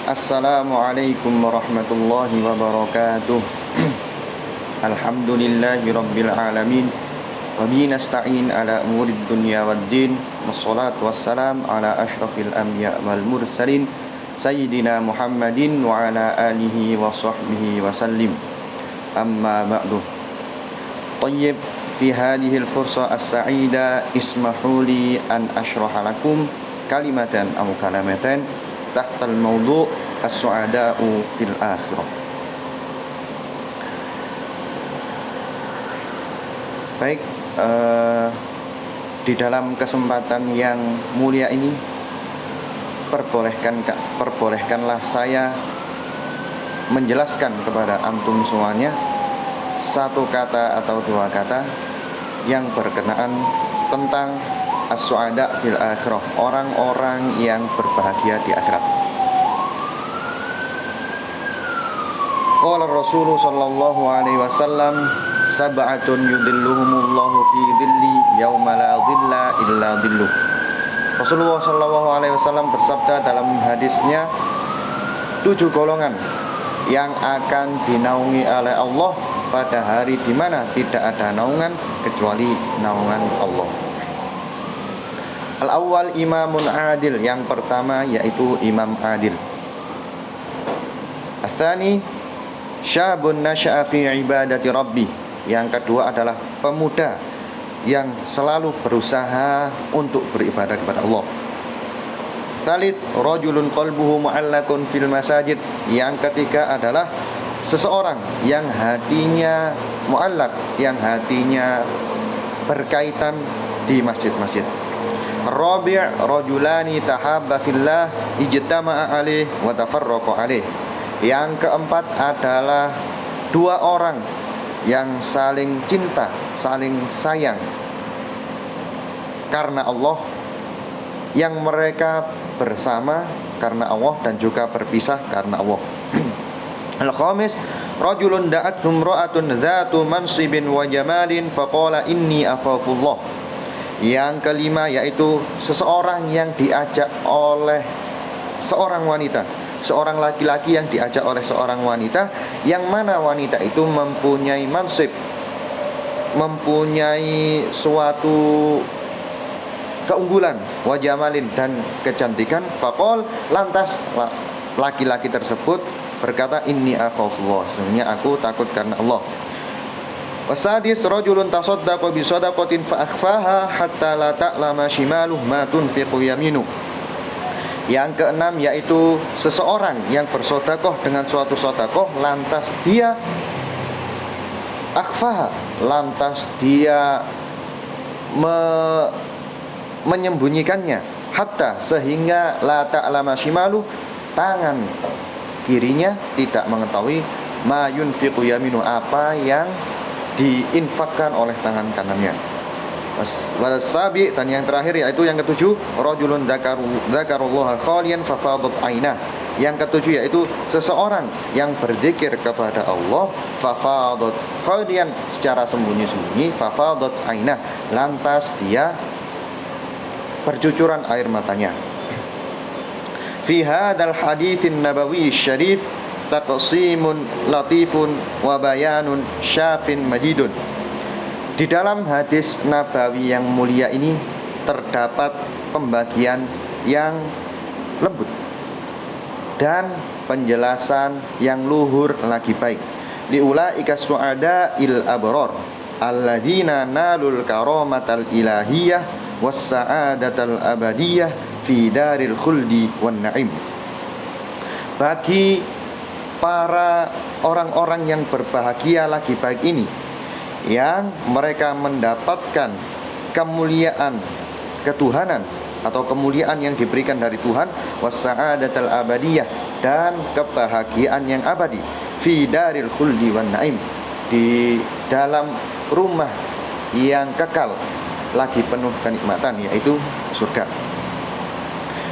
Assalamualaikum warahmatullahi wabarakatuh. Alhamdulillahi rabbil alamin. Wa bihi nasta'in ala umurid dunya waddin. Wassalatu wassalam ala asyrafil anbiya wal mursalin Sayyidina Muhammadin wa ala alihi wa sahbihi wa sallim. Amma ba'du. Tayyib, fi hadhihi al-fursa as-sa'ida ismahuli an ashraha lakum kalimatan aw kalamatan tahta al-mawdu' as-su'ada'u fil akhirah. Baik, di dalam kesempatan yang mulia ini perbolehkanlah saya menjelaskan kepada antum semuanya satu kata atau dua kata yang berkenaan tentang as-su'ada fil akhirah, orang-orang yang berbahagia di akhirat. Qala Rasulullah sallallahu alaihi wasallam, sab'atun yudhilluhumullahu fi dhilli yauma la dhilla illa dhilluh. Rasulullah sallallahu alaihi wasallam bersabda dalam hadisnya, 7 golongan yang akan dinaungi oleh Allah pada hari di mana tidak ada naungan kecuali naungan Allah. Al-awwal imamun adil, yang pertama yaitu imam adil. Ats-tsani syabun nasya'a fi ibadati rabbi, yang kedua adalah pemuda yang selalu berusaha untuk beribadah kepada Allah. Tsalits rajulun qalbuhu mu'allaqun fil masajid, yang ketiga adalah seseorang yang hatinya mu'allaq, yang hatinya berkaitan di masjid-masjid. Rabi' rajulani tahabba fillah ijtama'a alaih wa tafarraqa alaih. Yang keempat adalah 2 orang yang saling cinta, saling sayang karena Allah, yang mereka bersama karena Allah dan juga berpisah karena Allah. Al-khamis rajulun da'at imra'atun dzatu mansibin wa jamalin faqala inni akhafullah. Yang kelima yaitu seseorang yang diajak oleh seorang wanita, seorang laki-laki yang diajak oleh seorang wanita, yang mana wanita itu mempunyai mansib, mempunyai suatu keunggulan, wajamalin, dan kecantikan. Faqol, lantas laki-laki tersebut berkata, inni akhafullah, sesungguhnya aku takut karena Allah. Wasadis rajulun tasaddaqa bi shadaqatin fa akhfaha hatta la ta'lama shimaluh ma tunfiqu yaminu. Yang keenam yaitu seseorang yang bersedekah dengan suatu sedekah, lantas dia akhfaha, lantas dia menyembunyikannya, hatta sehingga la ta'lama shimaluh, tangan kirinya tidak mengetahui ma yunfiqu yaminu, apa yang diinfakkan oleh tangan kanannya. Wasabi, dan yang terakhir yaitu yang ketujuh, rajulun dzakarullaha khalian fafadat ainah. Yang ketujuh yaitu seseorang yang berzikir kepada Allah, fafadat khalian, secara sembunyi-sembunyi, fafadat ainah, lantas dia bercucuran air matanya. Fi hadzal haditsin nabawi syarif taqsimun latifun wa bayanun syafin madidun. Di dalam hadis nabawi yang mulia ini terdapat pembagian yang lembut dan penjelasan yang luhur lagi baik. Liulaika su'ada il abror alladzina nalul karamatal ilahiyah was sa'adatal abadiyah fi daril khuldi wan na'im. Bagi para orang-orang yang berbahagia lagi baik ini, yang mereka mendapatkan kemuliaan ketuhanan atau kemuliaan yang diberikan dari Tuhan, was-sa'adatul abadiyah, dan kebahagiaan yang abadi, fi daril khuldi wan naim, di dalam rumah yang kekal lagi penuh kenikmatan, yaitu surga.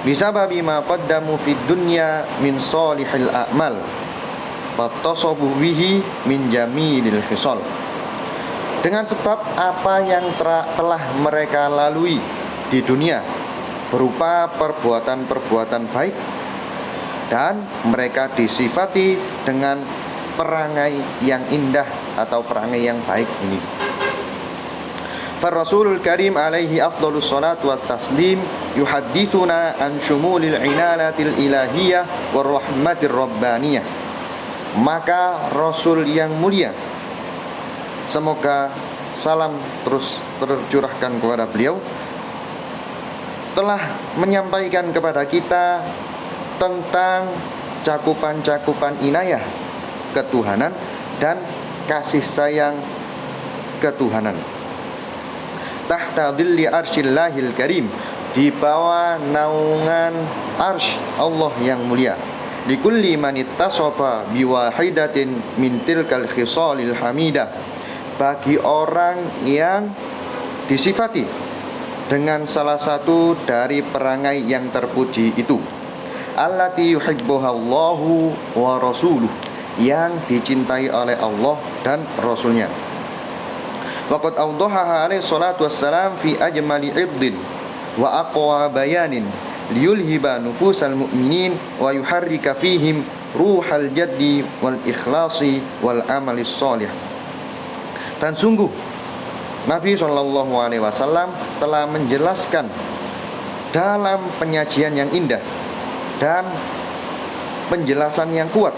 Bisababi ma qaddamu fid dunya min salihil a'mal fattasabu bihi min jamilil khisal. Dengan sebab apa yang telah mereka lalui di dunia berupa perbuatan-perbuatan baik dan mereka disifati dengan perangai yang indah atau perangai yang baik ini. Rasulul Karim alaihi afdhalus salatu wat taslim yuhaddithuna an syumulil inalatil ilahiyah war rahmatir rabbaniyah. Maka Rasul yang mulia, semoga salam terus tercurahkan kepada beliau, telah menyampaikan kepada kita tentang cakupan-cakupan inayah ketuhanan dan kasih sayang ketuhanan. Tahta dhilli arsyillahil karim, di bawah naungan arsy Allah yang mulia. Likulli man ittasafa biwahidatin min tilkal khisalil hamidah, bagi orang yang disifati dengan salah satu dari perangai yang terpuji itu. Allati yuhibbuha Allahu wa rasuluh, yang dicintai oleh Allah dan Rasulnya. Waqad awdahaha alaihi salatu wassalam fi ajmali irdin wa aqwa bayanin liyulhiba nufusal mu'minin wa yuharrika fihim ruhal jaddi wal ikhlasi wal amalis sholih. Dan sungguh Nabi SAW telah menjelaskan dalam penyajian yang indah dan penjelasan yang kuat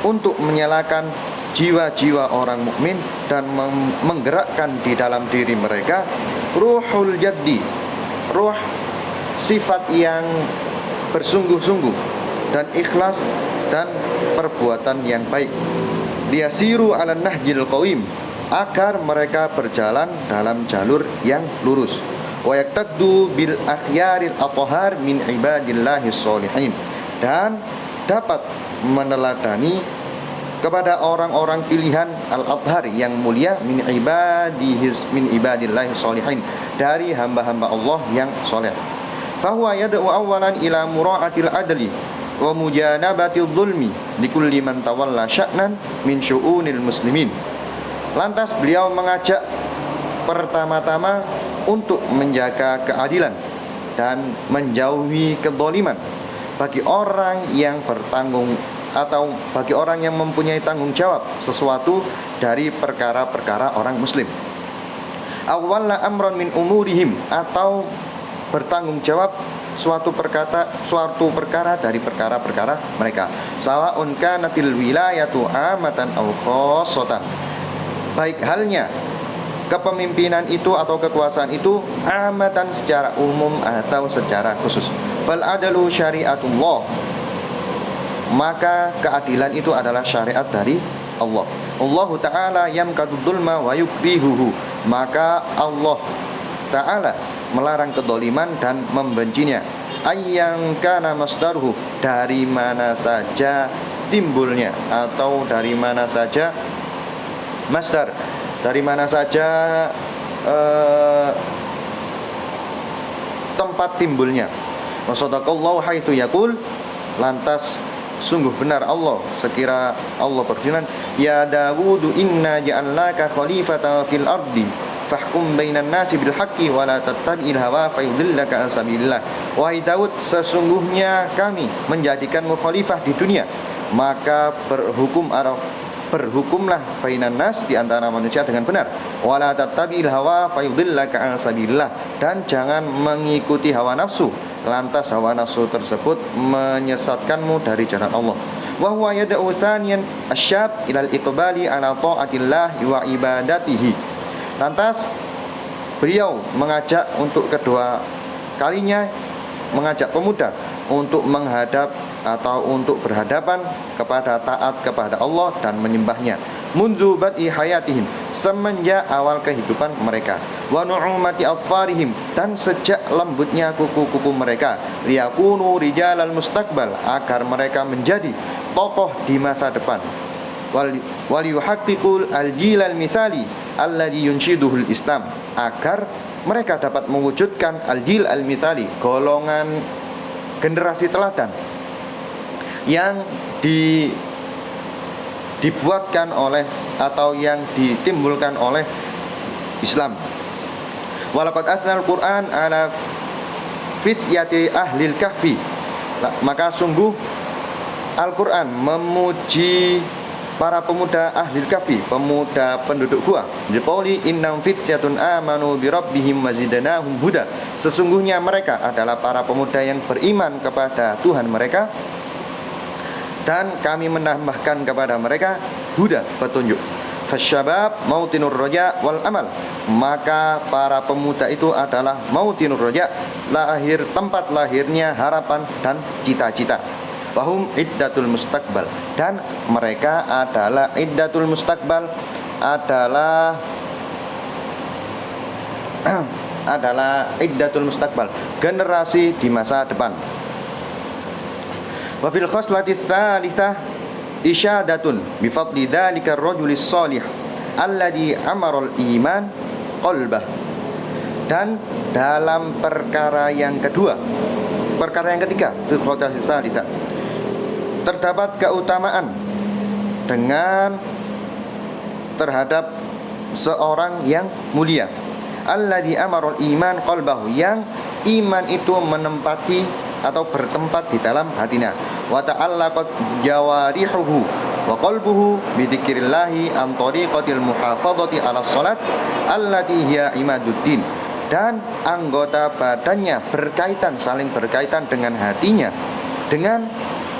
untuk menyalakan jiwa-jiwa orang mukmin dan menggerakkan di dalam diri mereka ruhul jaddi, ruh sifat yang bersungguh-sungguh dan ikhlas dan perbuatan yang baik. Liyasiru 'alan nahjil qawim, agar mereka berjalan dalam jalur yang lurus. Wa yaktaddu bil akhyaril athhar min ibadillahis sholihin, dan dapat meneladani kepada orang-orang pilihan al-athhar yang mulia min ibadillahi sholihin, dari hamba-hamba Allah yang soleh. Fahuwa yad'u awalan ila mura'atil adli wa mujanabatil zulmi likulli man tawalla sya'nan min syu'unil muslimin. Lantas beliau mengajak pertama-tama untuk menjaga keadilan dan menjauhi kezaliman bagi orang yang bertanggung atau bagi orang yang mempunyai tanggung jawab sesuatu dari perkara-perkara orang muslim. Awwala amran min umurihim, atau bertanggung jawab suatu perkara dari perkara-perkara mereka. Sawa'un kanatil wilayatu amatan aw khassatan, baik halnya kepemimpinan itu atau kekuasaan itu amatan secara umum atau secara khusus. Fal adalu syariatullah, maka keadilan itu adalah syariat dari Allah. Allah Ta'ala yamkadu dzulma wa yukrihuhu, maka Allah Ta'ala melarang kedoliman dan membencinya. Ayyang kana masdaruhu, dari mana saja timbulnya atau dari mana saja masdar, dari mana saja tempat timbulnya. Wa sadaqallahu haitsu yaqul, lantas sungguh benar Allah sekira Allah berfirman, ya Dawud inna ja'alnaka khalifatan fil ardi fahkum bainan nasi bil haqqi wa la tattabi'il hawa fayudillaka an sabilillah. Wahai Daud, sesungguhnya kami menjadikanmu khalifah di dunia, maka berhukumlah bainan nas, di antara manusia dengan benar. Wa la tattabi'il hawa fayudillaka an sabilillah, dan jangan mengikuti hawa nafsu, lantas hawa nafsu tersebut menyesatkanmu dari jalan Allah. Wa huwa yad'u thaniyan asyab ilal iqbali ala ta'atillah wa ibadatihi. Lantas beliau mengajak untuk kedua kalinya, mengajak pemuda untuk menghadap atau untuk berhadapan kepada taat kepada Allah dan menyembahnya. Mundu bad'i hayatihim, semenjak awal kehidupan mereka. Wa nu'umati atfarihim, dan sejak lembutnya kuku-kuku mereka. Liyakunu rijalal mustaqbal, agar mereka menjadi tokoh di masa depan. Wal yuhaqqiqul al-jilal mithali alladhi yunshiduhul Islam, agar mereka dapat mewujudkan al-jil al-mithali, golongan generasi teladan yang dibuatkan oleh atau yang ditimbulkan oleh Islam. Walaqad athnal Qur'an ala fityati ahlil kahfi, maka sungguh Al-Quran memuji para pemuda ahli kahfi, pemuda penduduk gua. Biqauli innam fityatun amanu bi rabbihim wazidnahum huda. Sesungguhnya mereka adalah para pemuda yang beriman kepada Tuhan mereka dan kami menambahkan kepada mereka huda, petunjuk. Fasyabab mautinur roja wal amal. Maka para pemuda itu adalah mautinur roja, lahir tempat lahirnya harapan dan cita-cita. Wahum iddatul mustaqbal, dan mereka adalah iddatul mustaqbal, adalah iddatul mustaqbal, generasi di masa depan. Wa fil khoslati tsalitsah isyadatun bi fadli dzalika ar-rajulis shalih alladhi amara al-iman qalbah. Dan dalam perkara yang kedua, perkara yang ketiga, fil khoslati tsalitsah, terdapat keutamaan dengan terhadap seorang yang mulia, alladzi amarul iman qalbahu, yang iman itu menempati atau bertempat di dalam hatinya, wa ta'allaqat jawarihuhu wa qalbuhu bi dzikrillahi an tariqatil muhafadzati 'ala shalat allati hiya imaduddin. Dan anggota badannya berkaitan, saling berkaitan dengan hatinya. Dengan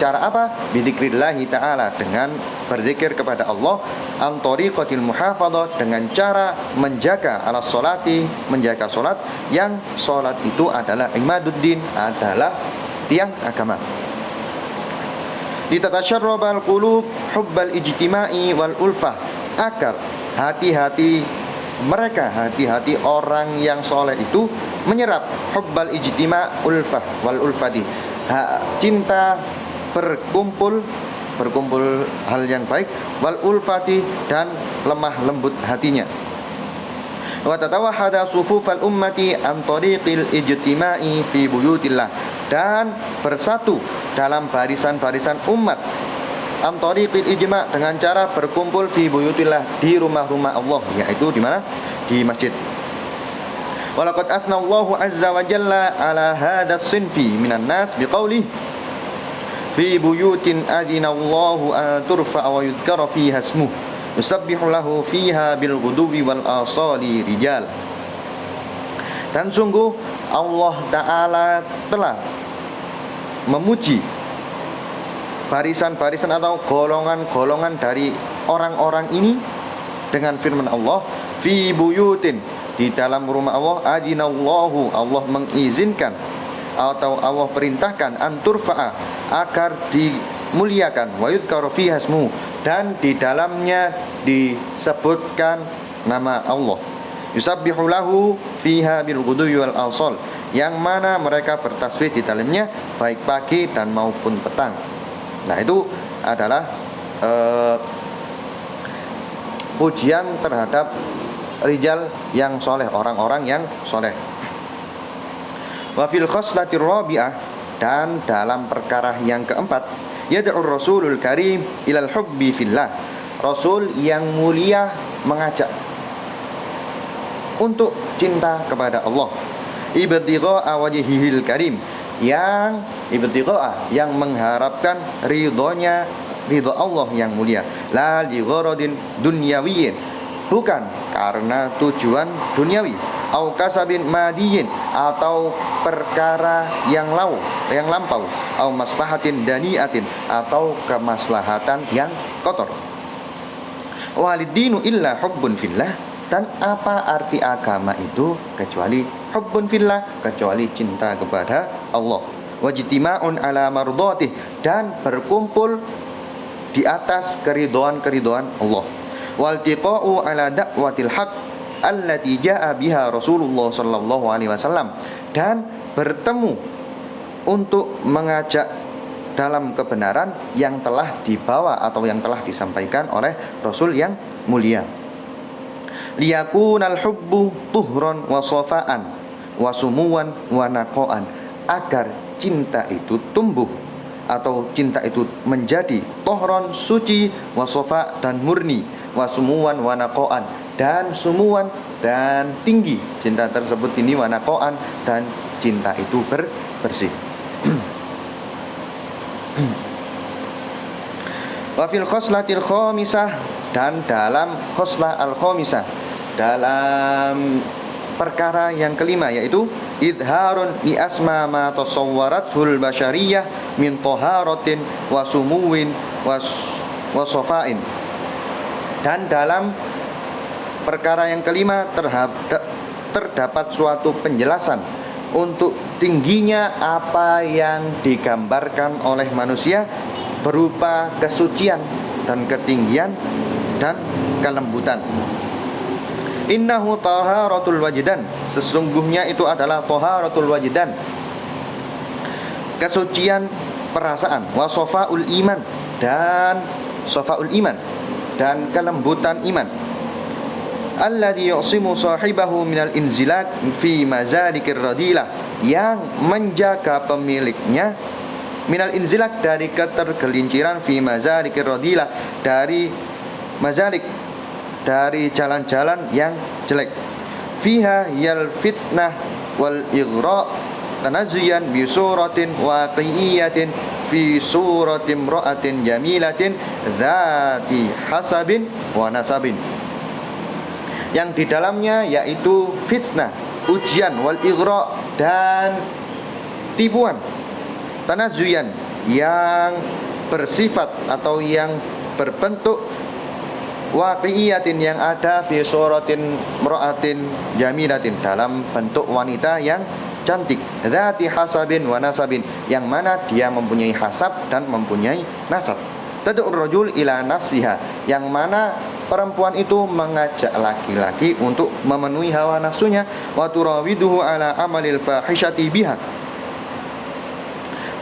cara apa? Bidzikrillahi ta'ala, dengan berzikir kepada Allah, an tariqatil muhafadzah, dengan cara menjaga ala sholati, menjaga sholat, yang sholat itu adalah imaduddin, adalah tiang agama. Litatasyarrabal qulub hubbal ijtima'i wal ulfah, agar hati-hati mereka, hati-hati orang yang soleh itu menyerap hubbal ijtima' ulfah wal ulfati, cinta berkumpul hal yang baik, wal ulfati, dan lemah lembut hatinya. Wa tatawahhada sufufal ummati an tariqil ijtima'i fi buyutillah, dan bersatu dalam barisan-barisan umat an tariqil ijma', dengan cara berkumpul fi buyutillah, di rumah-rumah Allah, yaitu di mana? Di masjid. Walaqad athna Allahu azza wa jalla ala hadha sinfi minan nas biqaulih fi buyutin adinallahu an turfa'a wa yudhkara fiha ismuh yusabbihu lahu fiha bil ghuduwi wal asali rijal. Dan sungguh Allah Ta'ala telah memuji barisan-barisan atau golongan-golongan dari orang-orang ini dengan firman Allah, fi buyutin, di dalam rumah Allah, adinallahu, Allah mengizinkan atau Allah perintahkan, anturfa'a, agar dimuliakan, wa yudhkaru fiha ismuhu, dan di dalamnya disebutkan nama Allah, yusabbihu lahu fiha bil ghudwi wal asal, yang mana mereka bertasbih di dalamnya baik pagi dan maupun petang. Nah, itu adalah pujian terhadap rijal yang soleh, orang-orang yang soleh. Wa fil khoslatir rabi'ah, dan dalam perkara yang keempat, yad'ur rasulul karim ilal hubbi fillah, rasul yang mulia mengajak untuk cinta kepada Allah, ibtigha'a wajhihil karim, yang ibtigha'a, yang mengharapkan ridhonya, ridho Allah yang mulia, la li gharadin dunyawiyyin, bukan karena tujuan duniawi, au kasabin madiyin, atau perkara yang lampau, au maslahatin daniatin, atau kemaslahatan yang kotor. Walidinu illa hubbun fillah, dan apa arti agama itu kecuali hubbun fillah, kecuali cinta kepada Allah. Wajtima'un ala mardhatih, dan berkumpul di atas keridhaan Allah. Waltiqa'u ala da'watil haq allati ja'a biha Rasulullah sallallahu alaihi wasallam, dan bertemu untuk mengajak dalam kebenaran yang telah dibawa atau yang telah disampaikan oleh Rasul yang mulia. Liyakunal hubbu tuhran wa safaan wa sumuwan wa naqaan, agar cinta itu tumbuh atau cinta itu menjadi tohron, suci, wa safa, dan murni, wa sumuwan wa naqaan, dan sumuwan, dan tinggi. Cinta tersebut ini wa naqaan, dan cinta itu bersih. Wa fil khoslatil khamisah, dan dalam khoslah al-khamisah, dalam perkara yang kelima, yaitu idharun li asma ma tasawwaratul basyariyah min taharatin wa sumuwin wa sofain. Dan dalam perkara yang kelima terdapat suatu penjelasan untuk tingginya apa yang digambarkan oleh manusia berupa kesucian dan ketinggian dan kelembutan. Innahu taharatul wajdan, sesungguhnya itu adalah taharatul wajdan, kesucian perasaan, wa sofaul iman, dan sofaul iman, dan kelembutan iman. Alladhi yu'simu sahibahu minal inzilak fi mazadikir radilah, yang menjaga pemiliknya minal inzilak, dari ketergelinciran, fi mazadikir radilah, dari mazalik, dari jalan-jalan yang jelek. Fiha yal fitnah wal ighra tanazziyan bi suratin waqi'iyatin fi suratin imra'atin jamilatin dzati hasabin wa nasabin, yang di dalamnya yaitu fitnah, ujian, wal ighra, dan tipuan, tanazzuyan, yang bersifat atau yang berbentuk waqi'iyatin, yang ada fi suratin imra'atin jamilatin, dalam bentuk wanita yang cantik, dzati hasabin wa nasabin, yang mana dia mempunyai hasab dan mempunyai nasab. Tad'ur rajul ila nafsiha, yang mana perempuan itu mengajak laki-laki untuk memenuhi hawa nafsunya, wa turawiduhu ala amalil fahishati biha,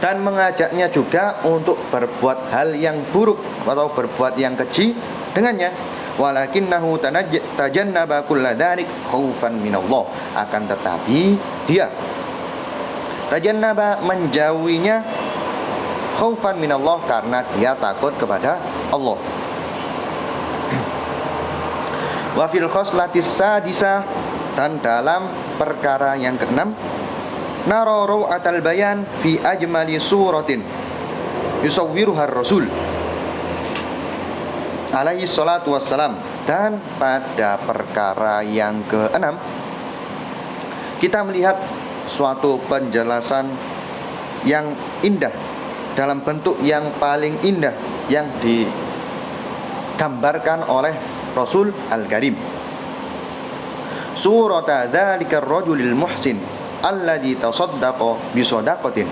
dan mengajaknya juga untuk berbuat hal yang buruk atau berbuat yang keji dengannya. Walakinnahu tajannaba kulla dzalik khaufan minallah, akan tetapi dia tajannaba, menjauhinya, khaufan minallah, karena dia takut kepada Allah. Wa fil khoslatis sadisah, dan dalam perkara yang keenam, nara ru'atal bayan fi ajmali suratin yusawwiruha ar-rasul alaihi salatu wassalam. Dan pada perkara yang keenam, kita melihat suatu penjelasan yang indah, dalam bentuk yang paling indah, yang digambarkan oleh Rasul Al-Karim. Surata dzalika ar-rajulil muhsin alladzi tasaddaqa bi shadaqatin,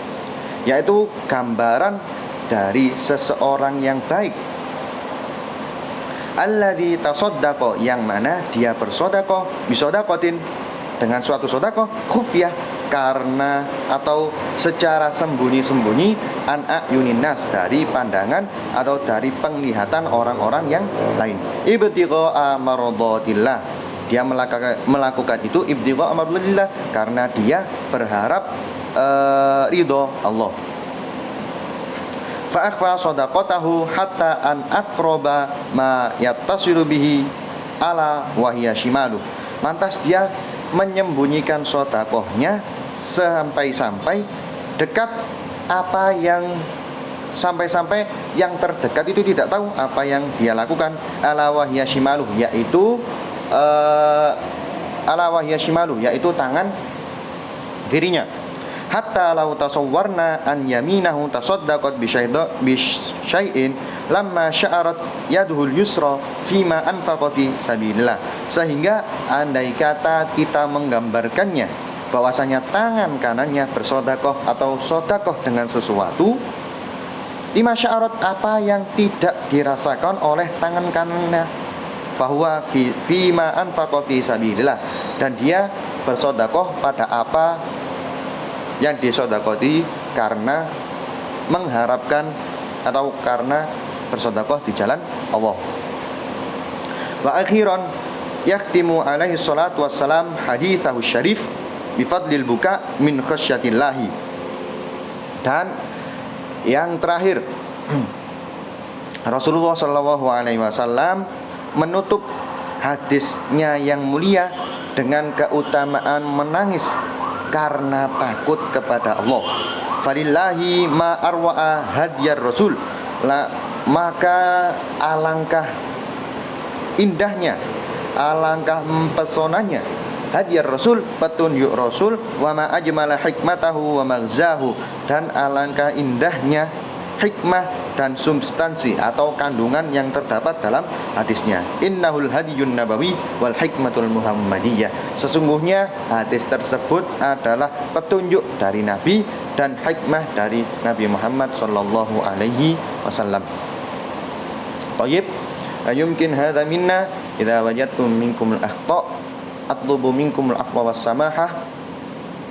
yaitu gambaran dari seseorang yang baik, alladzi tasaddaqa, yang mana dia bersedekah, bi shadaqatin, dengan suatu sedekah, khufyah, karena atau secara sembunyi-sembunyi, an ayunin nas, dari pandangan atau dari penglihatan orang-orang yang lain. Ibtigha'a maradatillah, dia melakukan itu ibtigha'a maradatillah, karena dia berharap ridho Allah. Fa akhfa shadaqatahu hatta an aqraba ma yattasilu bihi ala wa hiya shimalu, lantas dia menyembunyikan sedekahnya sampai-sampai dekat, apa yang sampai-sampai yang terdekat itu tidak tahu apa yang dia lakukan. Ala wahya shimaluh, yaitu ala wahya shimaluh, yaitu tangan kirinya. Hatta law tasawwarna an yaminahu tasaddaqat bi syai'in lamma sya'arat yaduhul yusra fima anfaqa fi sabilillah, sehingga andai kata kita menggambarkannya bahwasanya tangan kanannya bersedekah atau sedekah dengan sesuatu, lima sya'arat, apa yang tidak dirasakan oleh tangan kanannya, fahuwa fima anfaqa fi sabilillah, dan dia bersedekah pada apa yang disedekati karena mengharapkan atau karena bersedekah di jalan Allah. Wa akhiran yaktimu alaihi salatu wassalam hadithahu syarif bifadlil buka min khasyatillahi. Dan yang terakhir, Rasulullah sallallahu alaihi wasallam menutup hadisnya yang mulia dengan keutamaan menangis karena takut kepada Allah. Falillahi ma arwa'a hadiyar rasul, maka alangkah indahnya, alangkah mempesonanya hadiah Rasul, petunjuk Rasul, wa ma ajmala hikmatahu wa maghzahu, dan alangkah indahnya hikmah dan substansi atau kandungan yang terdapat dalam hadisnya. Innahul hadiyun nabawi wal hikmatul muhammadiyah. Sesungguhnya hadis tersebut adalah petunjuk dari Nabi dan hikmah dari Nabi Muhammad sallallahu alaihi wasallam. Tayyib, yumkin hadza minna idza wajadtum minkum al-akhta' atlubu minkum al-afwa was-samahah.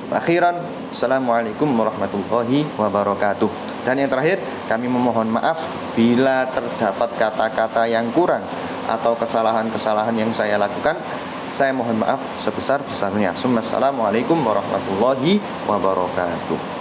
Akhiran, assalamualaikum warahmatullahi wabarakatuh. Dan yang terakhir, kami memohon maaf bila terdapat kata-kata yang kurang atau kesalahan-kesalahan yang saya lakukan. Saya mohon maaf sebesar-besarnya. Assalamualaikum warahmatullahi wabarakatuh.